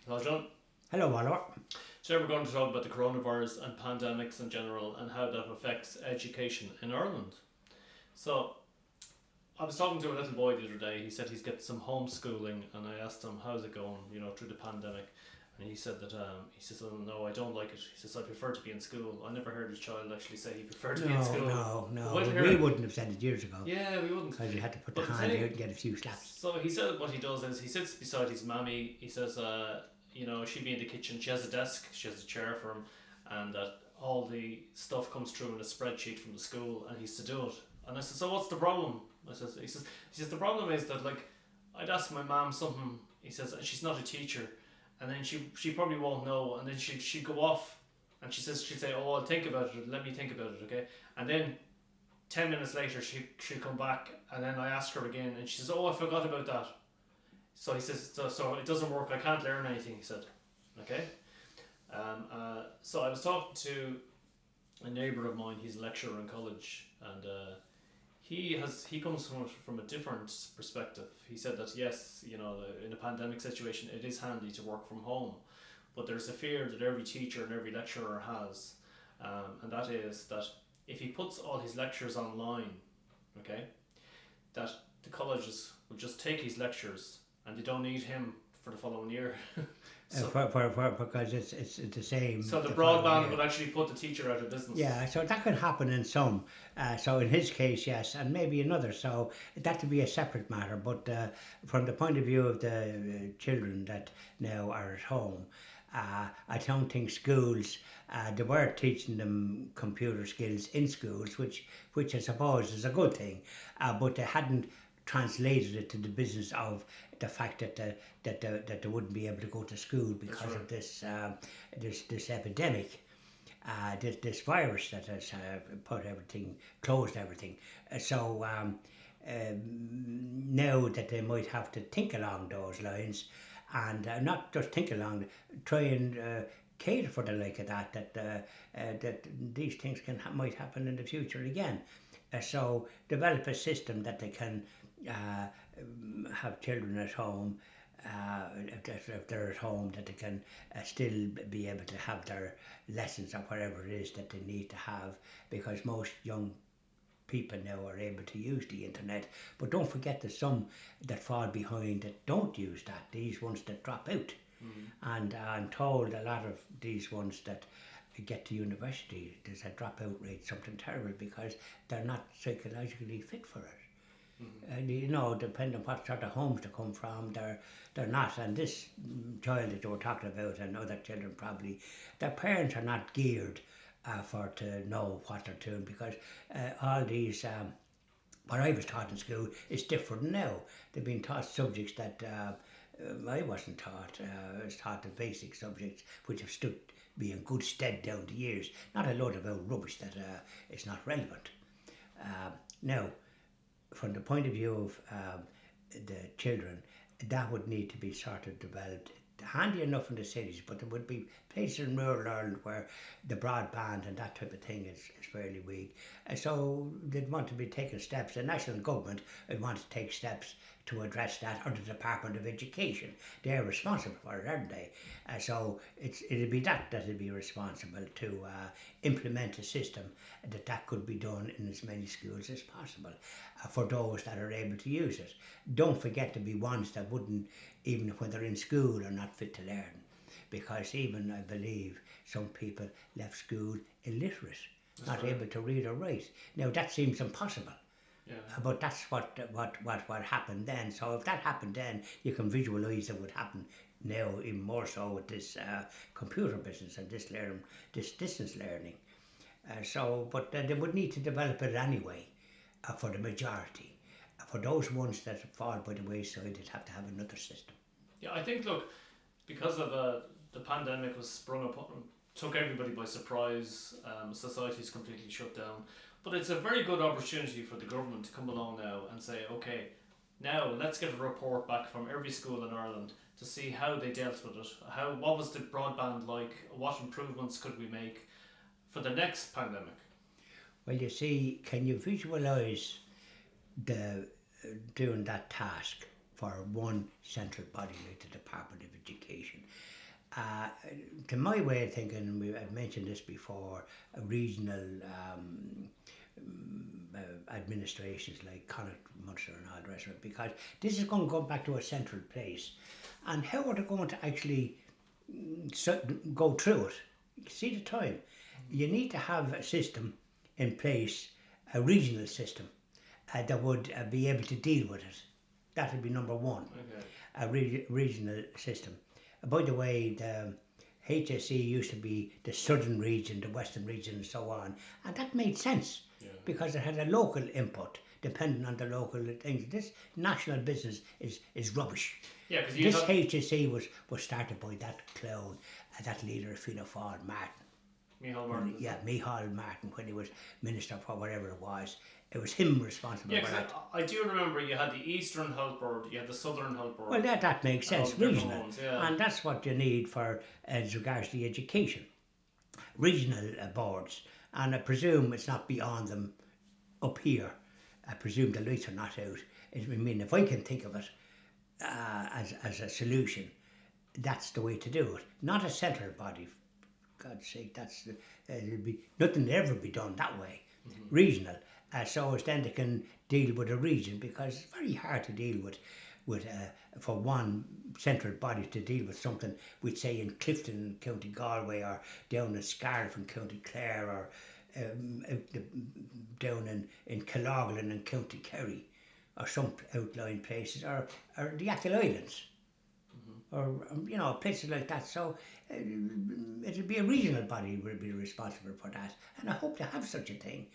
Hello, John. Hello, Oliver. Today we're going to talk about the coronavirus and pandemics in general and how that affects education in Ireland. So, I was talking to a little boy the other day. He said he's got some homeschooling, and I asked him, how's it going, through the pandemic? And he said that, he says, oh, no, I don't like it. He says, I prefer to be in school. I never heard his child actually say he preferred to be in school. No. We wouldn't have said it years ago. Yeah, we wouldn't. Because you had to put the hand out and get a few slaps. So he said what he does is he sits beside his mammy. He says, she'd be in the kitchen. She has a desk. She has a chair for him, and that all the stuff comes through in a spreadsheet from the school, and he's to do it. And I said, so what's the problem? He says the problem is that I'd ask my mum something. He says, and she's not a teacher, and then she probably won't know, and then she'd go off, and she'd say, oh, I'll think about it. Let me think about it, okay? And then 10 minutes later, she'd come back, and then I ask her again, and she says, oh, I forgot about that. So he says, so it doesn't work, I can't learn anything, he said. Okay? So I was talking to a neighbour of mine. He's a lecturer in college, and he comes from a different perspective. He said that yes, in a pandemic situation, it is handy to work from home, but there's a fear that every teacher and every lecturer has, and that is that if he puts all his lectures online, okay, that the colleges will just take his lectures and they don't need him for the following year. Because it's the same. So the broadband would actually put the teacher out of business. Yeah, so that could happen in some. So in his case, yes, and maybe in others. So that would be a separate matter. But from the point of view of the children that now are at home, I don't think schools, they were teaching them computer skills in schools, which I suppose is a good thing, but they hadn't translated it to the business of the fact that they wouldn't be able to go to school because of this epidemic, this virus that has closed everything. So now that they might have to think along those lines, and not just think along, try and cater for the like of that these things might happen in the future again. So develop a system that they can have children at home, if they're at home, that they can still be able to have their lessons or whatever it is that they need to have, because most young people now are able to use the internet. But don't forget there's some that fall behind that don't use that, these ones that drop out. And I'm told a lot of these ones that get to university, there's a dropout rate, something terrible, because they're not psychologically fit for it. And depending on what sort of homes they come from, they're not. And this child that you were talking about, and other children probably, their parents are not geared to know what they're doing, because all these, what I was taught in school is different now. They've been taught subjects that I wasn't taught. I was taught the basic subjects which have stood me in good stead down the years. Not a load of old rubbish that is not relevant. Now, from the point of view of the children, that would need to be sort of developed. Handy enough in the cities, but there would be places in rural Ireland where the broadband and that type of thing is fairly weak. So they'd want to be taking steps. The national government would want to take steps to address that, or the Department of Education. They're responsible for it, aren't they? So it'd be that'd be responsible to implement a system that could be done in as many schools as possible for those that are able to use it. Don't forget to be ones that wouldn't, even when they're in school, are not fit to learn. Because even, I believe, some people left school illiterate, not able to read or write. Now that seems impossible. Yeah. But that's what happened then. So if that happened then, you can visualise it would happen now, even more so with this computer business and this distance learning. But they would need to develop it anyway for the majority. For those ones that fall by the wayside, they'd have to have another system. Yeah, I think, because of the pandemic was sprung upon, took everybody by surprise. Society's completely shut down. But it's a very good opportunity for the government to come along now and say, okay, now let's get a report back from every school in Ireland to see how they dealt with it. What was the broadband like? What improvements could we make for the next pandemic? Well, you see, can you visualise doing that task for one central body like the Department of Education? to my way of thinking, and I've mentioned this before, regional administrations like Connacht, Munster and all the rest of it, because this is going to go back to a central place. And how are they going to actually go through it? You see the time. You need to have a system in place, a regional system, that would be able to deal with it. That would be number one, a regional system. By the way, the HSE used to be the southern region, the western region and so on, and that made sense because it had a local input depending on the local things. This national business is rubbish. Yeah, because this HSE was started by that clown, that leader of Fianna Fáil, Martin. Micheál Martin. Yeah, Micheál Martin, when he was minister for whatever it was. It was him responsible for that. I do remember you had the Eastern Health Board, you had the Southern Health Board. Well, that makes sense, regional. Ones, and that's what you need for as regards to the education. Regional boards, and I presume it's not beyond them up here. I presume the lights are not out. I mean, if I can think of it as a solution, that's the way to do it. Not a central body. For God's sake, nothing will ever be done that way. Regional. So as then they can deal with a region, because it's very hard to deal with for one central body to deal with something we'd say in Clifton, County Galway, or down in Scariff in County Clare, or down in Killorglin in County Kerry, or some outlying places, or the Achill Islands, or places like that. So it'll be a regional body will be responsible for that, and I hope to have such a thing.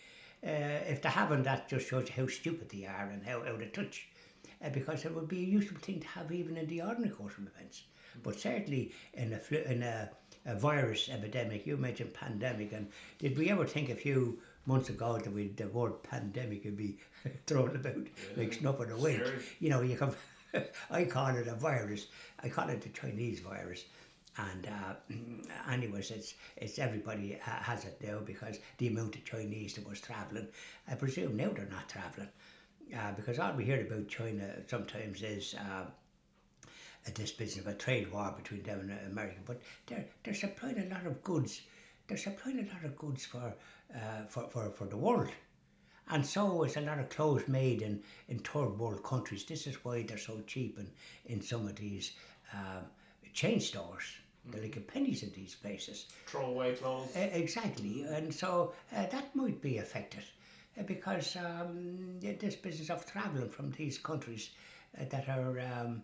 If they haven't, that just shows you how stupid they are and how out of touch. Because it would be a useful thing to have even in the ordinary course of events. But certainly in a virus epidemic, you mentioned pandemic, and did we ever think a few months ago that the word pandemic would be thrown about like snuff in the wind? Sure. You can, I call it a virus. I call it the Chinese virus. And anyways, it's everybody has it now because the amount of Chinese that was travelling. I presume now they're not travelling because all we hear about China sometimes is this business of a trade war between them and America. But they're supplying a lot of goods. They're supplying a lot of goods for the world. And so is a lot of clothes made in third world countries. This is why they're so cheap in some of these chain stores. They're like pennies in these places. Throw away clothes. Exactly. And so that might be affected because this business of travelling from these countries that are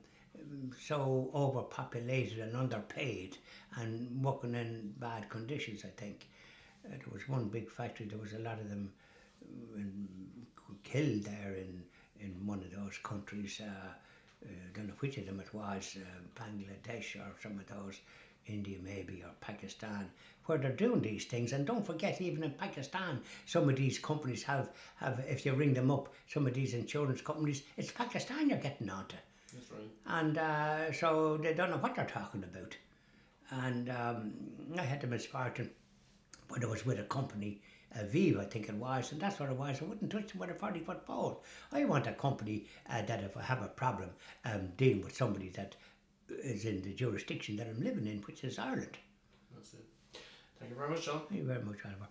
so overpopulated and underpaid and working in bad conditions, I think. There was one big factory, there was a lot of them killed there in one of those countries. I don't know which of them it was, Bangladesh or some of those, India maybe, or Pakistan, where they're doing these things. And don't forget, even in Pakistan, some of these companies have if you ring them up, some of these insurance companies, it's Pakistan you're getting onto. That's right. And so they don't know what they're talking about. And I had the misfortune, but I was with a company, Viva I think it was, and that's what it was. I wouldn't touch them with a 40-foot pole. I want a company that if I have a problem dealing with somebody that is in the jurisdiction that I'm living in, which is Ireland. That's it. Thank you very much, John. Thank you very much, Oliver.